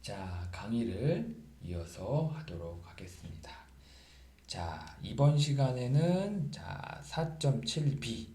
자, 강의를 이어서 하도록 하겠습니다. 자, 이번 시간에는 4.7b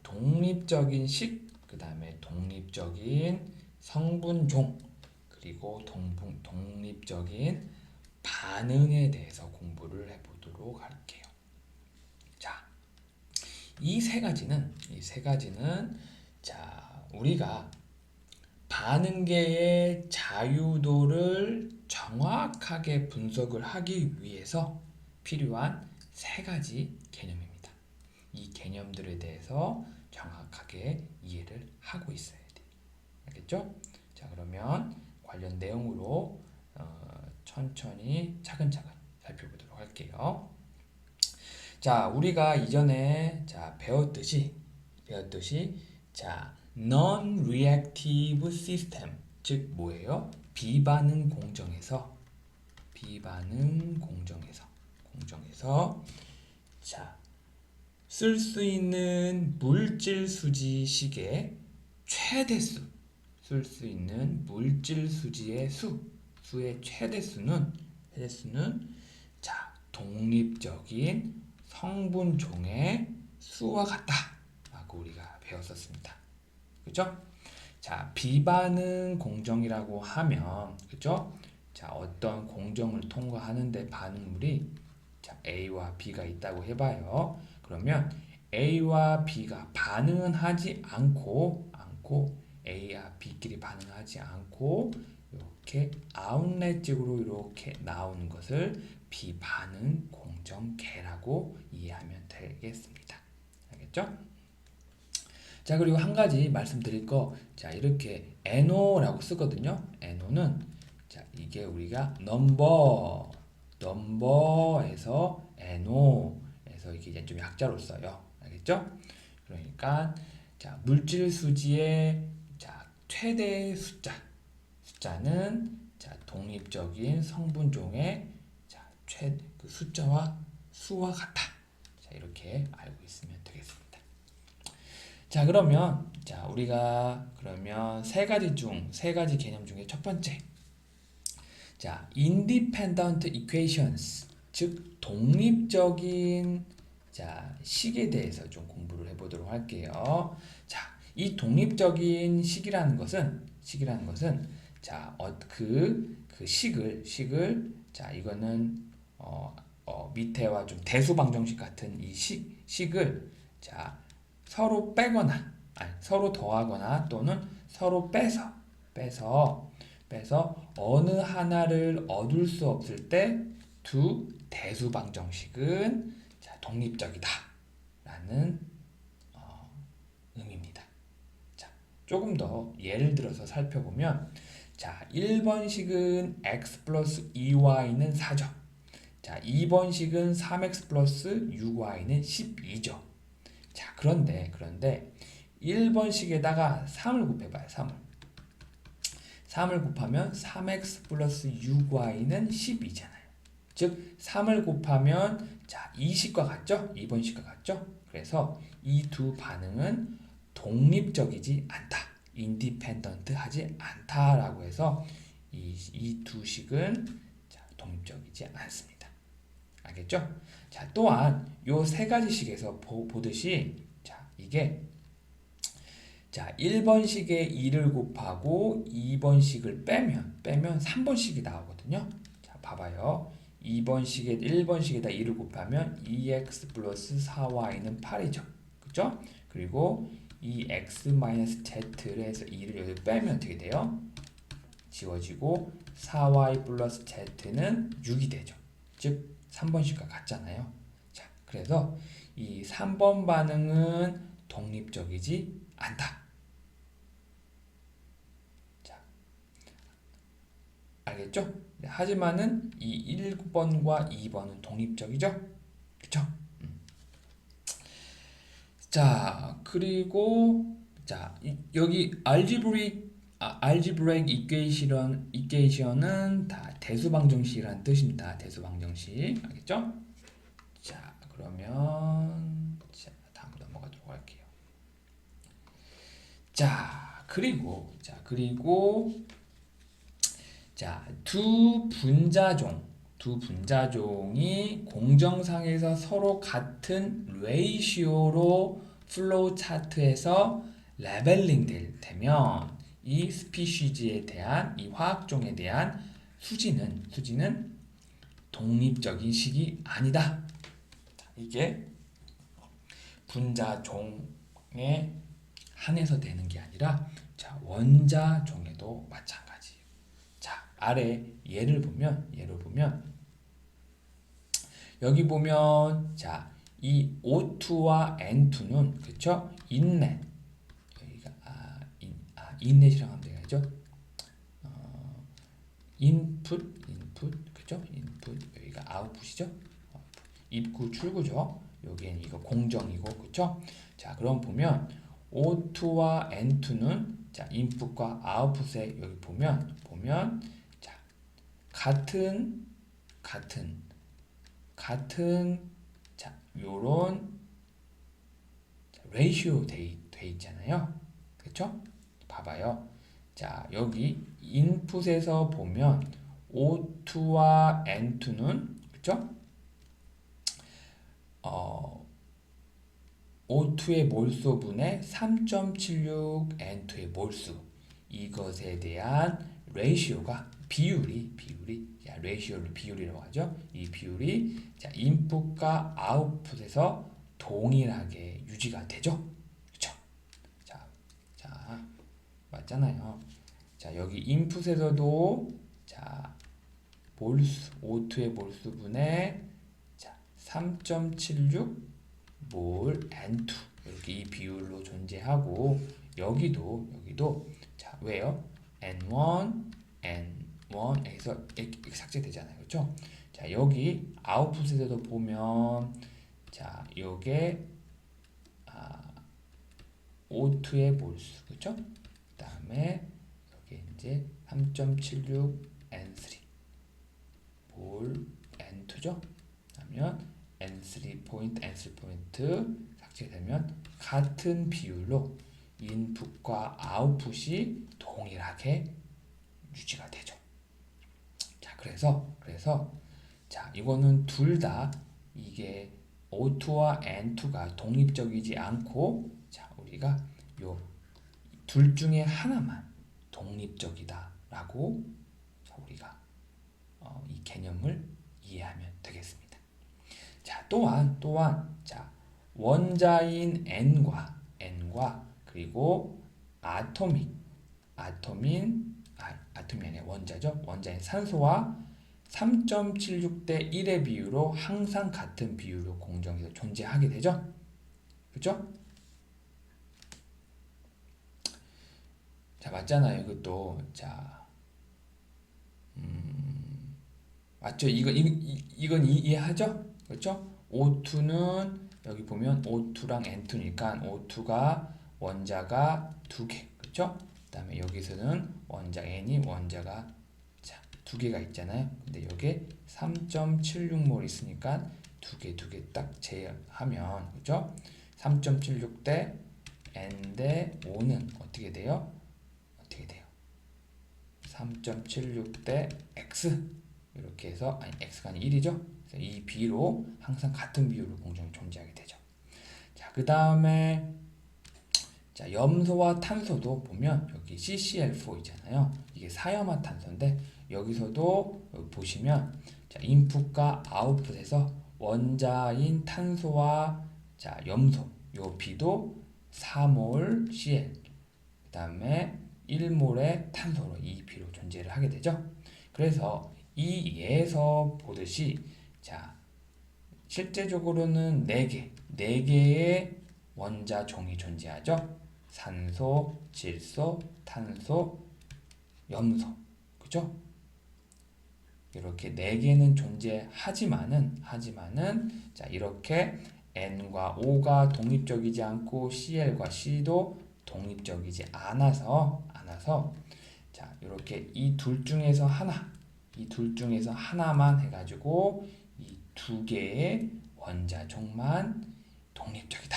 독립적인 식, 그 다음에 독립적인 성분종, 그리고 독립적인 반응에 대해서 공부를 해보도록 할게요. 자, 이 세 가지는 우리가 반응계의 자유도를 정확하게 분석을 하기 위해서 필요한 세 가지 개념입니다. 이 개념들에 대해서 정확하게 이해를 하고 있어야 돼요. 알겠죠? 자, 그러면 관련 내용으로 천천히 차근차근 살펴보도록 할게요. 자, 우리가 이전에 배웠듯이 non-reactive system, 즉 뭐예요? 비반응 공정에서 쓸 수 있는 물질 수지식의 최대수, 쓸 수 있는 물질 수지의 수의 최대수는 독립적인 성분종의 수와 같다라고 우리가 배웠었습니다. 그죠? 자, 비반응 공정이라고 하면, 그죠? 자, 어떤 공정을 통과하는데 반응물이 A와 B가 있다고 해봐요. 그러면 A와 B가 반응은 하지 않고 A와 B끼리 반응하지 않고 이렇게 아웃렛식으로 이렇게 나오는 것을 비반응 공정계라고 이해하면 되겠습니다. 알겠죠? 자, 그리고 한 가지 말씀드릴 거, 이렇게 NO라고 쓰거든요. NO는 이게 우리가 넘버에서 NO에서 이게 이제 좀 약자로 써요. 알겠죠? 그러니까 물질 수지의 최대 숫자는 독립적인 성분종의 그 숫자와 수와 같다. 이렇게 알고 있으면 되겠습니다. 자, 그러면 우리가 세 가지 개념 중에 첫 번째, independent equations, 즉 독립적인 식에 대해서 좀 공부를 해보도록 할게요. 이 독립적인 식이라는 것은 그 식을 이거는 밑에와 좀 대수방정식 같은 이 식을 서로 빼거나 서로 더하거나 또는 서로 빼서 어느 하나를 얻을 수 없을 때 두 대수방정식은 독립적이다 라는 의미입니다. 조금 더 예를 들어서 살펴보면 1번식은 x 플러스 2y는 4죠. 2번식은 3x 플러스 6y는 12죠. 그런데 1번식에다가 3을 곱해봐요. 3을 곱하면 3x 플러스 6y는 12잖아요. 즉 3을 곱하면 2식과 같죠? 2번식과 같죠? 그래서 이 두 반응은 독립적이지 않다. 인디펜던트 하지 않다라고 해서 이 두 식은 독립적이지 않습니다. 알겠죠? 또한 요 세 가지 식에서 보듯이 이게 1번식에 2를 곱하고 2번식을 빼면 3번식이 나오거든요. 봐봐요. 1번식에다 2를 곱하면 2x 플러스 4y는 8이죠. 그죠? 그리고 이 x-z를 해서 2를 여기 빼면 어떻게 돼요? 지워지고 4y 플러스 z는 6이 되죠. 즉 3번식과 같잖아요. 그래서 이 3번 반응은 독립적이지 않다. 알겠죠? 하지만은 이 1번과 2번은 독립적이죠? 그쵸? 그리고 여기 algebraic equation은 다 대수방정식이라는 뜻입니다. 대수방정식. 알겠죠? 그러면 다음 넘어가도록 할게요. 그리고 자, 두 분자종이 공정상에서 서로 같은 레이시오로 플로우 차트에서 레벨링 되면 이 스피시즈에 대한 이 화학종에 대한 수지는 독립적인 식이 아니다. 이게 분자종에 한해서 되는 게 아니라 자, 원자종에도 마찬가지예요. 자, 아래 예를 보면 여기 보면 자, 이 O2와 N2는 그쵸? 인넷 여기가 인넷이라고 하면 되겠죠? 인풋 그죠? 인풋 여기가 아웃풋이죠? 입구 출구죠? 여기엔 이거 공정이고 그쵸? 자, 그럼 보면 O2와 N2는 자, 인풋과 아웃풋에 여기 보면 자, 같은 자, 요런 레이시오 돼 있잖아요. 그쵸? 봐봐요. 자, 여기 인풋에서 보면 O2와 N2는 그쵸? O2의 몰수분의 3.76 N2의 몰수 이것에 대한 레이시오가 비율이 자, 레이시오를 비율이라고 하죠. 이 비율이 자, 인풋과 아웃풋에서 동일하게 유지가 되죠. 그쵸? 자, 맞잖아요. 자, 여기 인풋에서도 자, 몰수 O2의 몰수분의 자, 3.76 몰 N2 이렇게 이 비율로 존재하고 여기도 자, 왜요? N1 N1에서 이렇게 삭제되잖아요. 그렇죠? 자, 여기 아웃풋에서도 보면 자, 요게 O2의 몰수. 그렇죠? 그다음에 여기 이제 3.76 N3 몰 N2죠? 그러면 N3 포인트 삭제되면 같은 비율로 인풋과 아웃풋이 동일하게 유지가 되죠. 자, 그래서 자, 이거는 둘 다 이게 O2와 N2가 독립적이지 않고 자, 우리가 요 둘 중에 하나만 독립적이다라고 우리가 이 개념을 이해하면 되겠습니다. 자, 또한 자, 원자인 N과 그리고 아tom이 아니라 원자죠. 원자인 산소와 3.76대 1의 비율로 항상 같은 비율로 공정에서 존재하게 되죠. 그렇죠? 자, 맞잖아요. 이것도 자, 맞죠? 이건 이해하죠? 그렇죠? O2는 여기 보면 O2랑 N2니까 O2가 원자가 두 개, 그렇죠? 그다음에 여기서는 원자가 자, 두 개가 있잖아요. 근데 여기에 3.76몰 있으니까 두 개 딱 제하면 그렇죠? 3.76 대 N 대 5는 어떻게 돼요? 3.76 대 X 이렇게 해서 X가 아니 1이죠? 이 B로 항상 같은 비율로 공정이 존재하게 되죠. 자, 그 다음에 자, 염소와 탄소도 보면 여기 CCl4 있잖아요. 이게 사염화탄소인데 여기서도 여기 보시면 자, 인풋과 아웃풋에서 원자인 탄소와 자, 염소 요 B도 4몰 Cl 그 다음에 1몰의 탄소로 이 B로 존재를 하게 되죠. 그래서 이 예에서 보듯이 자, 실제적으로는 4개의 원자종이 존재하죠. 산소, 질소, 탄소, 염소. 그죠? 이렇게 4개는 존재하지만은 자, 이렇게 N과 O가 독립적이지 않고 Cl과 C도 독립적이지 않아서 자, 이렇게 이 둘 중에서 하나만 해가지고 이 2개의 원자종만 독립적이다.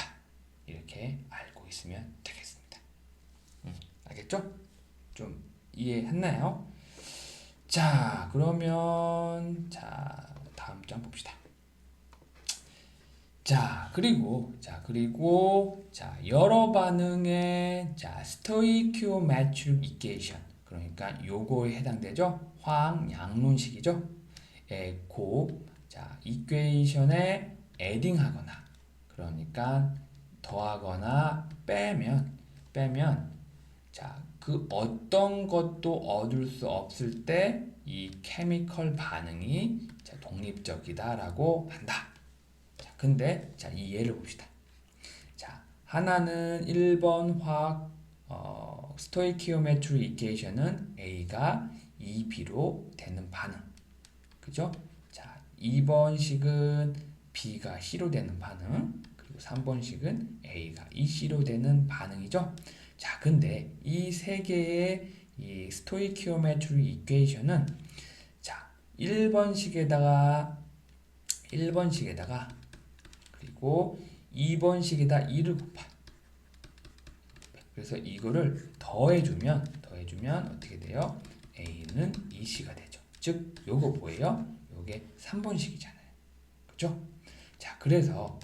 이렇게 알고 있으면 되겠습니다. 알겠죠? 좀 이해했나요? 자, 그러면 다음 장 봅시다. 그리고 여러 반응의 스토이키오메트릭 이퀘이션, 그러니까 요거에 해당되죠. 화학양론식이죠. 이퀘이션에 애딩하거나, 그러니까 더하거나 빼면 그 어떤 것도 얻을 수 없을 때 이 케미컬 반응이 독립적이다라고 한다. 근데 이 예를 봅시다. 하나는 1번 화학 스토이키오메트릭 이퀘이션은 A가 2B로 되는 반응. 그죠? 2번식은 B가 C로 되는 반응. 그리고 3번식은 A가 EC로 되는 반응이죠. 근데 이 세 개의 이 스토이키오메트릭 이퀘이션은 1번식에다가 그리고 2번식에다 2를 곱하. 그래서 이거를 더해주면 어떻게 돼요? A는 EC가 되죠. 즉 요거 뭐예요? 요게 3번식이잖아요. 그죠? 그래서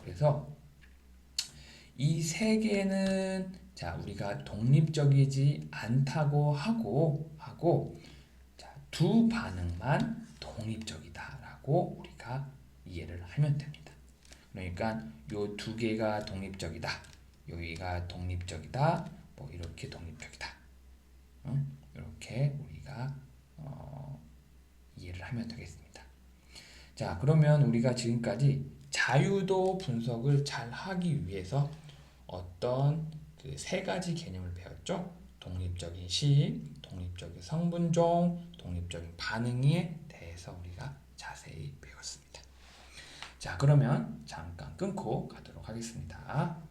이 세 개는 우리가 독립적이지 않다고 하고 두 반응만 독립적이다라고 우리가 이해를 하면 됩니다. 그러니까 요 두 개가 독립적이다, 여기가 독립적이다, 뭐 이렇게 독립적이다. 이렇게 우리가 이해를 하면 되겠습니다. 그러면 우리가 지금까지 자유도 분석을 잘 하기 위해서 어떤 그 세 가지 개념을 배웠죠. 독립적인 식, 독립적인 성분종, 독립적인 반응에 대해서 우리가 자세히 배웠습니다. 그러면 잠깐 끊고 가도록 하겠습니다.